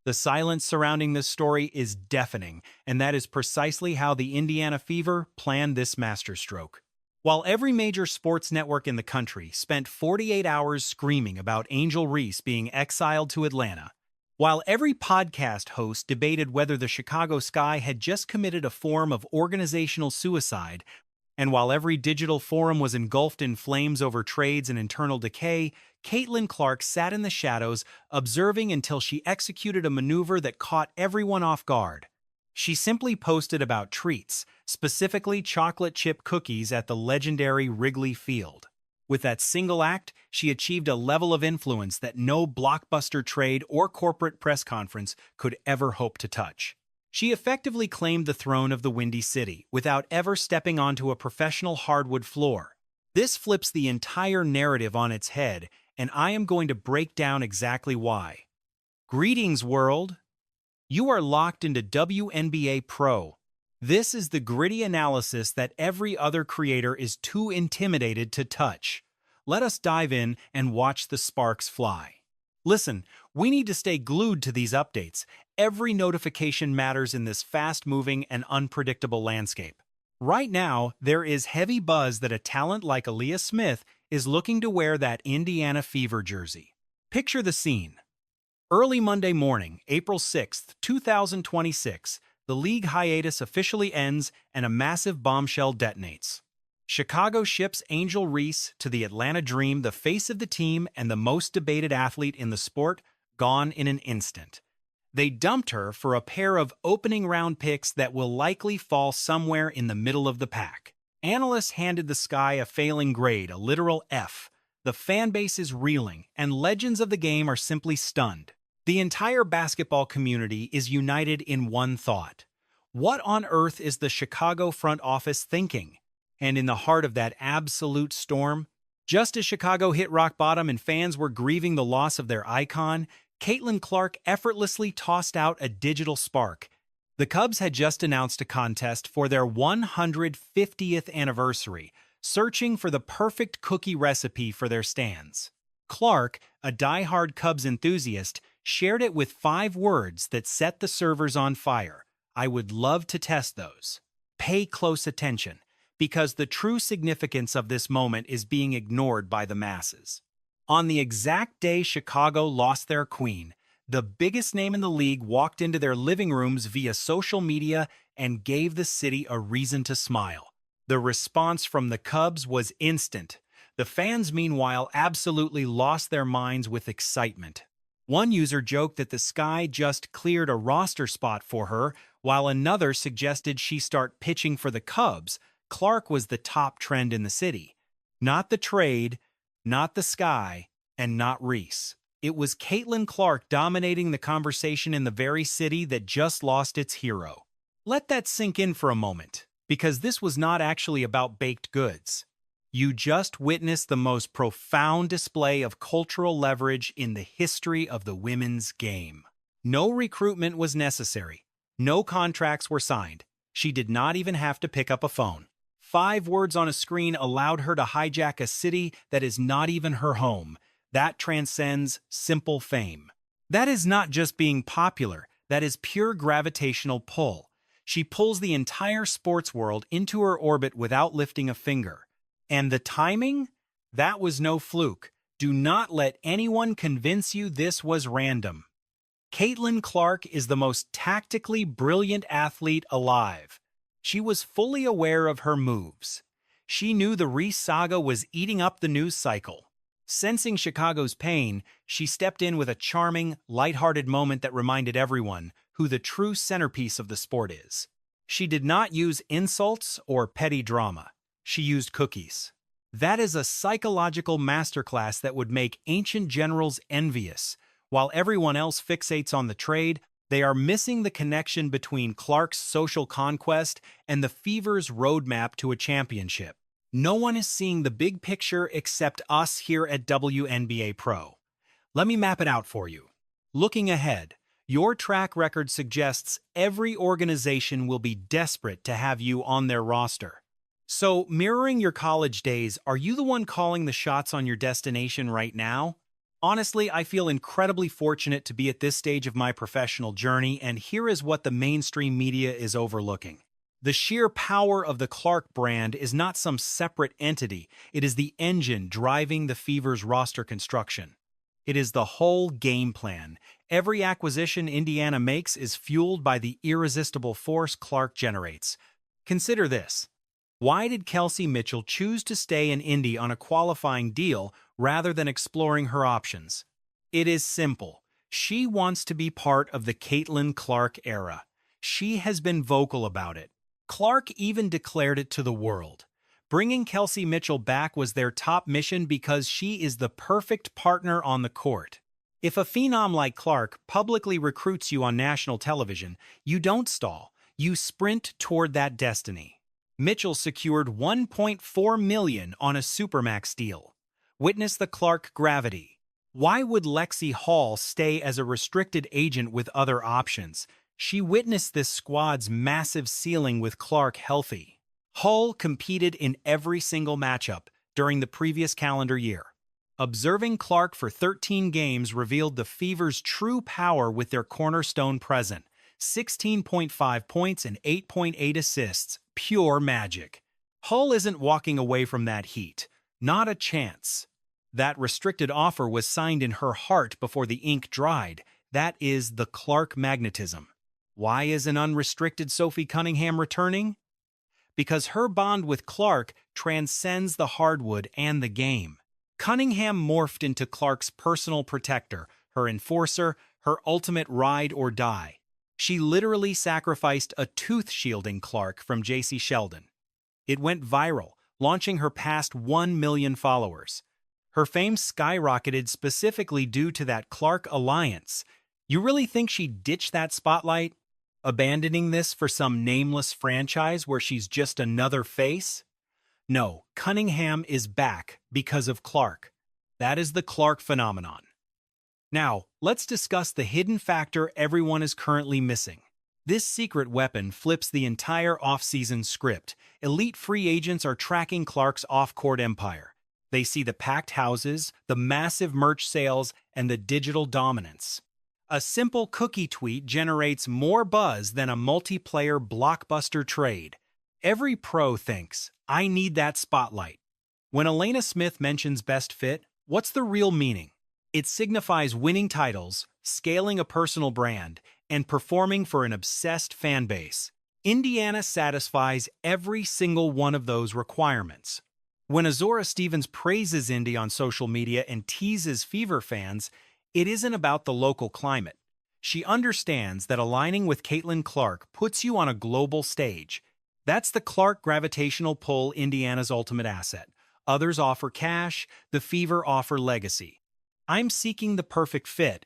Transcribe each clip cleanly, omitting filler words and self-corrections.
The silence surrounding this story is deafening, and that is precisely how the Indiana Fever planned this masterstroke. While every major sports network in the country spent 48 hours screaming about Angel Reese being exiled to Atlanta, while every podcast host debated whether the Chicago Sky had just committed a form of organizational suicide, and while every digital forum was engulfed in flames over trades and internal decay, Caitlin Clark sat in the shadows, observing until she executed a maneuver that caught everyone off guard. She simply posted about treats, specifically chocolate chip cookies at the legendary Wrigley Field. With that single act, she achieved a level of influence that no blockbuster trade or corporate press conference could ever hope to touch. She effectively claimed the throne of the Windy City without ever stepping onto a professional hardwood floor. This flips the entire narrative on its head, and I am going to break down exactly why. Greetings, world! You are locked into WNBA Pro. This is the gritty analysis that every other creator is too intimidated to touch. Let us dive in and watch the sparks fly. Listen, we need to stay glued to these updates. Every notification matters in this fast-moving and unpredictable landscape. Right now, there is heavy buzz that a talent like Aaliyah Smith is looking to wear that Indiana Fever jersey. Picture the scene. Early Monday morning, April 6, 2026, the league hiatus officially ends and a massive bombshell detonates. Chicago ships Angel Reese to the Atlanta Dream, the face of the team and the most debated athlete in the sport, gone in an instant. They dumped her for a pair of opening round picks that will likely fall somewhere in the middle of the pack. Analysts handed the Sky a failing grade, a literal F. The fan base is reeling, and legends of the game are simply stunned. The entire basketball community is united in one thought. What on earth is the Chicago front office thinking? And in the heart of that absolute storm, just as Chicago hit rock bottom and fans were grieving the loss of their icon, Caitlin Clark effortlessly tossed out a digital spark. The Cubs had just announced a contest for their 150th anniversary, searching for the perfect cookie recipe for their stands. Clark, a die-hard Cubs enthusiast, shared it with 5 words that set the servers on fire. I would love to test those. Pay close attention, because the true significance of this moment is being ignored by the masses. On the exact day Chicago lost their queen, the biggest name in the league walked into their living rooms via social media and gave the city a reason to smile. The response from the Cubs was instant. The fans, meanwhile, absolutely lost their minds with excitement. One user joked that the Sky just cleared a roster spot for her, while another suggested she start pitching for the Cubs. Clark was the top trend in the city. Not the trade, not the Sky, and not Reese. It was Caitlin Clark dominating the conversation in the very city that just lost its hero. Let that sink in for a moment, because this was not actually about baked goods. You just witnessed the most profound display of cultural leverage in the history of the women's game. No recruitment was necessary. No contracts were signed. She did not even have to pick up a phone. 5 words on a screen allowed her to hijack a city that is not even her home. That transcends simple fame. That is not just being popular. That is pure gravitational pull. She pulls the entire sports world into her orbit without lifting a finger. And the timing? That was no fluke. Do not let anyone convince you this was random. Caitlin Clark is the most tactically brilliant athlete alive. She was fully aware of her moves. She knew the Reese saga was eating up the news cycle. Sensing Chicago's pain, she stepped in with a charming, lighthearted moment that reminded everyone who the true centerpiece of the sport is. She did not use insults or petty drama. She used cookies. That is a psychological masterclass that would make ancient generals envious. While everyone else fixates on the trade, they are missing the connection between Clark's social conquest and the Fever's roadmap to a championship. No one is seeing the big picture except us here at WNBA Pro. Let me map it out for you. Looking ahead, your track record suggests every organization will be desperate to have you on their roster. So, mirroring your college days, are you the one calling the shots on your destination right now? Honestly, I feel incredibly fortunate to be at this stage of my professional journey, and here is what the mainstream media is overlooking. The sheer power of the Clark brand is not some separate entity, it is the engine driving the Fever's roster construction. It is the whole game plan. Every acquisition Indiana makes is fueled by the irresistible force Clark generates. Consider this. Why did Kelsey Mitchell choose to stay in Indy on a qualifying deal rather than exploring her options? It is simple. She wants to be part of the Caitlin Clark era. She has been vocal about it. Clark even declared it to the world. Bringing Kelsey Mitchell back was their top mission because she is the perfect partner on the court. If a phenom like Clark publicly recruits you on national television, you don't stall. You sprint toward that destiny. Mitchell secured $1.4 million on a Supermax deal. Witness the Clark gravity. Why would Lexi Hall stay as a restricted agent with other options? She witnessed this squad's massive ceiling with Clark healthy. Hull competed in every single matchup during the previous calendar year. Observing Clark for 13 games revealed the Fever's true power with their cornerstone present. 16.5 points and 8.8 assists. Pure magic. Hull isn't walking away from that heat. Not a chance. That restricted offer was signed in her heart before the ink dried. That is the Clark magnetism. Why is an unrestricted Sophie Cunningham returning? Because her bond with Clark transcends the hardwood and the game. Cunningham morphed into Clark's personal protector, her enforcer, her ultimate ride or die. She literally sacrificed a tooth shielding Clark from J.C. Sheldon. It went viral, launching her past 1 million followers. Her fame skyrocketed specifically due to that Clark alliance. You really think she ditched that spotlight, abandoning this for some nameless franchise where she's just another face? No, Cunningham is back because of Clark. That is the Clark phenomenon. Now, let's discuss the hidden factor everyone is currently missing. This secret weapon flips the entire off-season script. Elite free agents are tracking Clark's off-court empire. They see the packed houses, the massive merch sales, and the digital dominance. A simple cookie tweet generates more buzz than a multiplayer blockbuster trade. Every pro thinks, I need that spotlight. When Elena Smith mentions best fit, what's the real meaning? It signifies winning titles, scaling a personal brand, and performing for an obsessed fan base. Indiana satisfies every single one of those requirements. When Azora Stevens praises Indy on social media and teases Fever fans, it isn't about the local climate. She understands that aligning with Caitlin Clark puts you on a global stage. That's the Clark gravitational pull, Indiana's ultimate asset. Others offer cash, the Fever offer legacy. I'm seeking the perfect fit,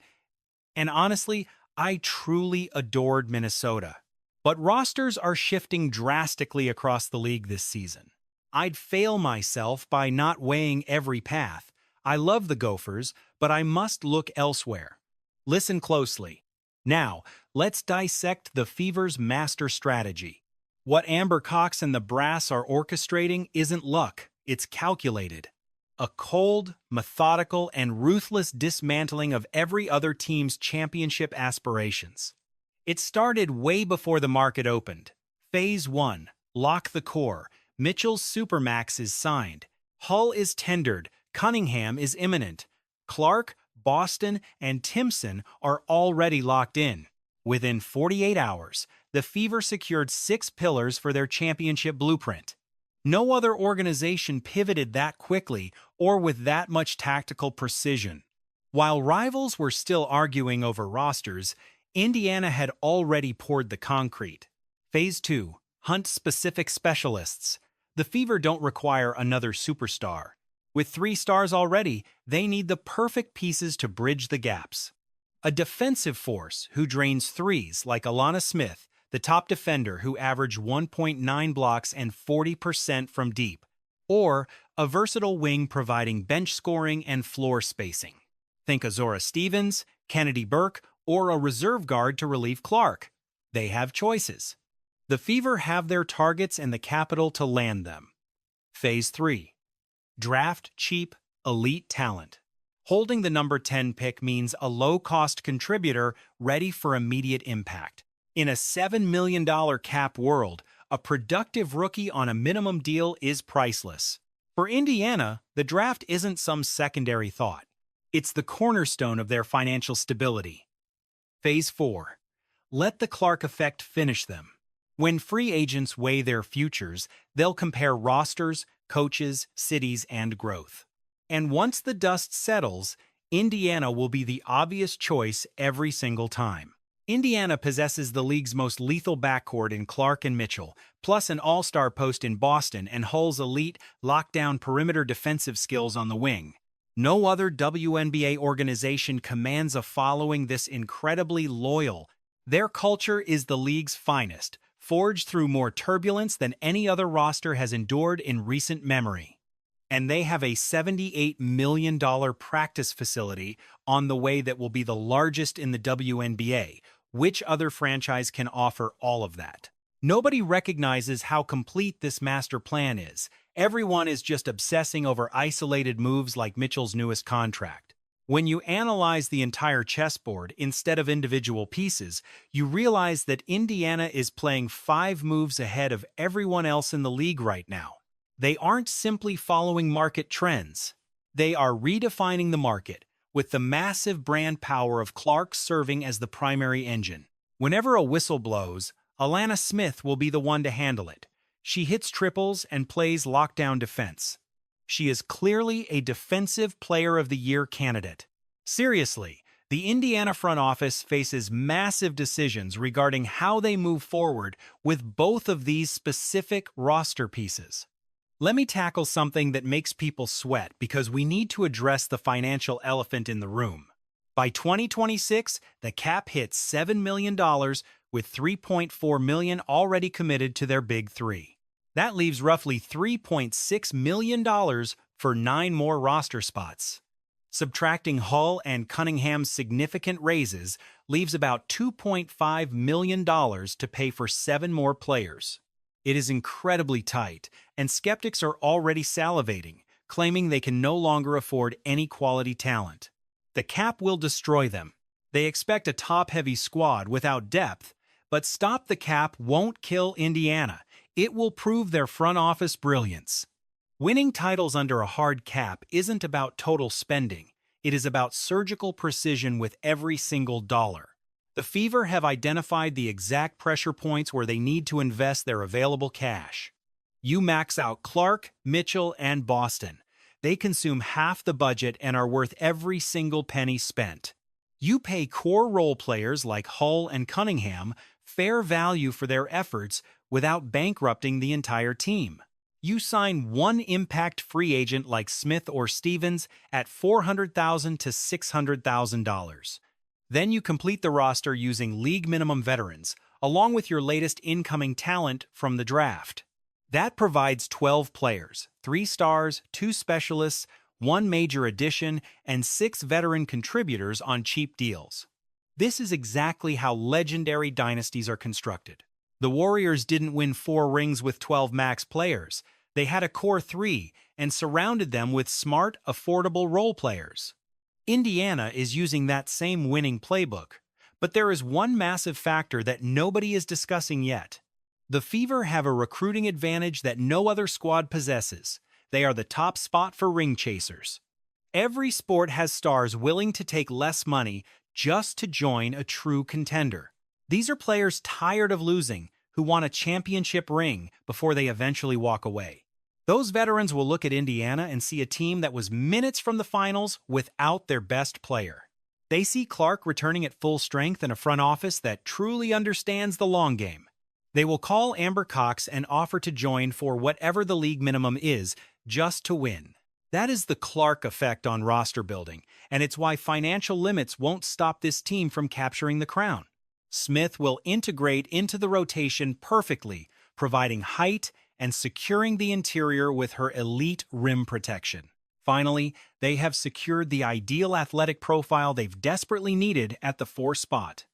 and honestly, I truly adored Minnesota. But rosters are shifting drastically across the league this season. I'd fail myself by not weighing every path. I love the Gophers, but I must look elsewhere. Listen closely. Now, let's dissect the Fever's master strategy. What Amber Cox and the brass are orchestrating isn't luck, it's calculated. A cold, methodical, and ruthless dismantling of every other team's championship aspirations. It started way before the market opened. Phase 1. Lock the core. Mitchell's Supermax is signed. Hull is tendered. Cunningham is imminent. Clark, Boston, and Timpson are already locked in. Within 48 hours, the Fever secured 6 pillars for their championship blueprint. No other organization pivoted that quickly or with that much tactical precision. While rivals were still arguing over rosters, Indiana had already poured the concrete. Phase 2. Hunt specific specialists. The Fever don't require another superstar. With 3 stars already, they need the perfect pieces to bridge the gaps. A defensive force who drains threes like Alana Smith, the top defender who averaged 1.9 blocks and 40% from deep, or a versatile wing providing bench scoring and floor spacing. Think Azora Stevens, Kennedy Burke, or a reserve guard to relieve Clark. They have choices. The Fever have their targets and the capital to land them. Phase 3. Draft cheap, elite talent. Holding the number 10 pick means a low-cost contributor ready for immediate impact. In a $7 million cap world, a productive rookie on a minimum deal is priceless. For Indiana, the draft isn't some secondary thought. It's the cornerstone of their financial stability. Phase 4. Let the Clark effect finish them. When free agents weigh their futures, they'll compare rosters, coaches, cities, and growth. And once the dust settles, Indiana will be the obvious choice every single time. Indiana possesses the league's most lethal backcourt in Clark and Mitchell, plus an all-star post in Boston and Hull's elite lockdown perimeter defensive skills on the wing. No other WNBA organization commands a following this incredibly loyal. Their culture is the league's finest, forged through more turbulence than any other roster has endured in recent memory. And they have a $78 million practice facility on the way that will be the largest in the WNBA. Which other franchise can offer all of that? Nobody recognizes how complete this master plan is. Everyone is just obsessing over isolated moves like Mitchell's newest contract. When you analyze the entire chessboard instead of individual pieces, you realize that Indiana is playing 5 moves ahead of everyone else in the league right now. They aren't simply following market trends. They are redefining the market, with the massive brand power of Clark serving as the primary engine. Whenever a whistle blows, Alana Smith will be the one to handle it. She hits triples and plays lockdown defense. She is clearly a Defensive Player of the Year candidate. Seriously, the Indiana front office faces massive decisions regarding how they move forward with both of these specific roster pieces. Let me tackle something that makes people sweat because we need to address the financial elephant in the room. By 2026, the cap hits $7 million with $3.4 million already committed to their big three. That leaves roughly $3.6 million for 9 more roster spots. Subtracting Hull and Cunningham's significant raises leaves about $2.5 million to pay for 7 more players. It is incredibly tight, and skeptics are already salivating, claiming they can no longer afford any quality talent. The cap will destroy them. They expect a top-heavy squad without depth, but stop the cap won't kill Indiana. It will prove their front office brilliance. Winning titles under a hard cap isn't about total spending. It is about surgical precision with every single dollar. The Fever have identified the exact pressure points where they need to invest their available cash. You max out Clark, Mitchell, and Boston. They consume half the budget and are worth every single penny spent. You pay core role players like Hull and Cunningham fair value for their efforts without bankrupting the entire team. You sign one impact free agent like Smith or Stevens at $400,000 to $600,000. Then you complete the roster using league minimum veterans, along with your latest incoming talent from the draft. That provides 12 players, 3 stars, 2 specialists, 1 major addition, and 6 veteran contributors on cheap deals. This is exactly how legendary dynasties are constructed. The Warriors didn't win 4 rings with 12 max players. They had a core 3 and surrounded them with smart, affordable role players. Indiana is using that same winning playbook, but there is one massive factor that nobody is discussing yet. The Fever have a recruiting advantage that no other squad possesses. They are the top spot for ring chasers. Every sport has stars willing to take less money just to join a true contender. These are players tired of losing, who want a championship ring before they eventually walk away. Those veterans will look at Indiana and see a team that was minutes from the finals without their best player. They see Clark returning at full strength in a front office that truly understands the long game. They will call Amber Cox and offer to join for whatever the league minimum is, just to win. That is the Clark effect on roster building, and it's why financial limits won't stop this team from capturing the crown. Smith will integrate into the rotation perfectly, providing height and securing the interior with her elite rim protection. Finally, they have secured the ideal athletic profile they've desperately needed at the 4 spot.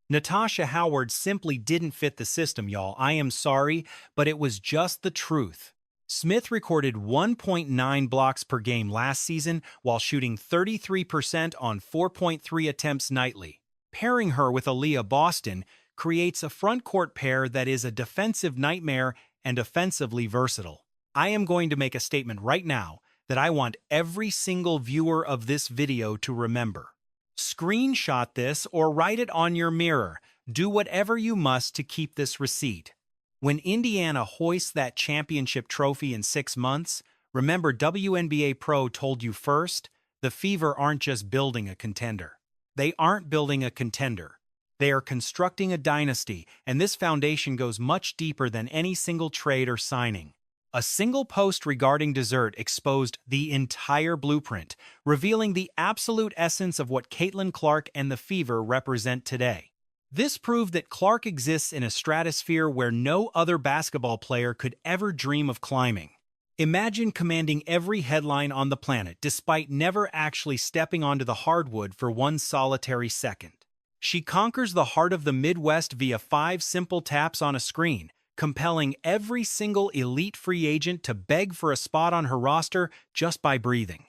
Natasha Howard simply didn't fit the system, y'all. I am sorry, but it was just the truth. Smith recorded 1.9 blocks per game last season while shooting 33% on 4.3 attempts nightly. Pairing her with Aaliyah Boston creates a front-court pair that is a defensive nightmare and offensively versatile. I am going to make a statement right now that I want every single viewer of this video to remember. Screenshot this or write it on your mirror. Do whatever you must to keep this receipt. When Indiana hoists that championship trophy in 6 months, remember WNBA Pro told you first, the Fever aren't just building a contender. They aren't building a contender. They are constructing a dynasty, and this foundation goes much deeper than any single trade or signing. A single post regarding dessert exposed the entire blueprint, revealing the absolute essence of what Caitlin Clark and the Fever represent today. This proved that Clark exists in a stratosphere where no other basketball player could ever dream of climbing. Imagine commanding every headline on the planet despite never actually stepping onto the hardwood for one solitary second. She conquers the heart of the Midwest via 5 simple taps on a screen, compelling every single elite free agent to beg for a spot on her roster just by breathing.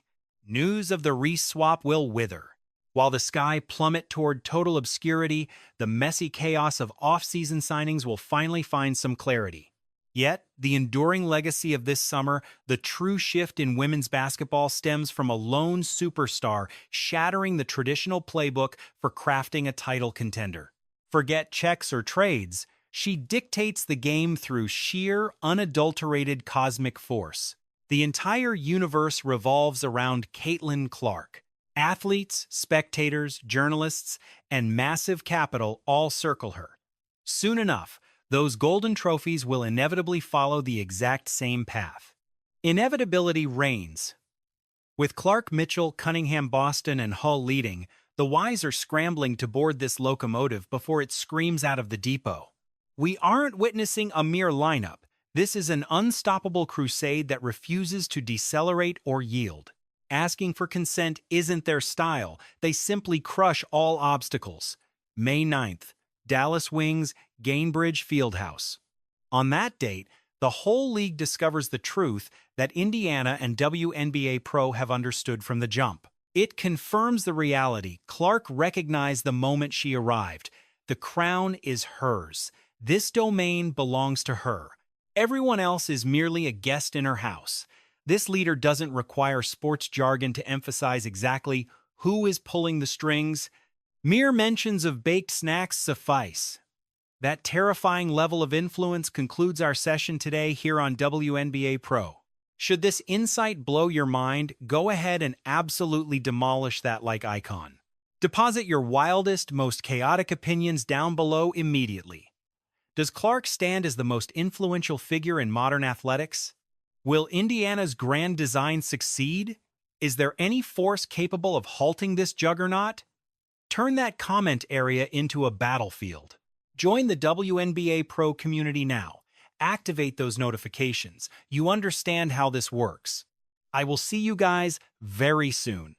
News of the Reese swap will wither. While the sky plummet toward total obscurity, the messy chaos of off-season signings will finally find some clarity. Yet, the enduring legacy of this summer, the true shift in women's basketball, stems from a lone superstar shattering the traditional playbook for crafting a title contender. Forget checks or trades, she dictates the game through sheer, unadulterated cosmic force. The entire universe revolves around Caitlin Clark. Athletes, spectators, journalists, and massive capital all circle her. Soon enough, those golden trophies will inevitably follow the exact same path. Inevitability reigns. With Clark, Mitchell, Cunningham, Boston, and Hull leading, the Wise are scrambling to board this locomotive before it screams out of the depot. We aren't witnessing a mere lineup. This is an unstoppable crusade that refuses to decelerate or yield. Asking for consent isn't their style. They simply crush all obstacles. May 9th, Dallas Wings, Gainbridge Fieldhouse. On that date, the whole league discovers the truth that Indiana and WNBA Pro have understood from the jump. It confirms the reality. Clark recognized the moment she arrived. The crown is hers. This domain belongs to her. Everyone else is merely a guest in her house. This leader doesn't require sports jargon to emphasize exactly who is pulling the strings. Mere mentions of baked snacks suffice. That terrifying level of influence concludes our session today here on WNBA Pro. Should this insight blow your mind, go ahead and absolutely demolish that like icon. Deposit your wildest, most chaotic opinions down below immediately. Does Clark stand as the most influential figure in modern athletics? Will Indiana's grand design succeed? Is there any force capable of halting this juggernaut? Turn that comment area into a battlefield. Join the WNBA Pro community now. Activate those notifications. You understand how this works. I will see you guys very soon.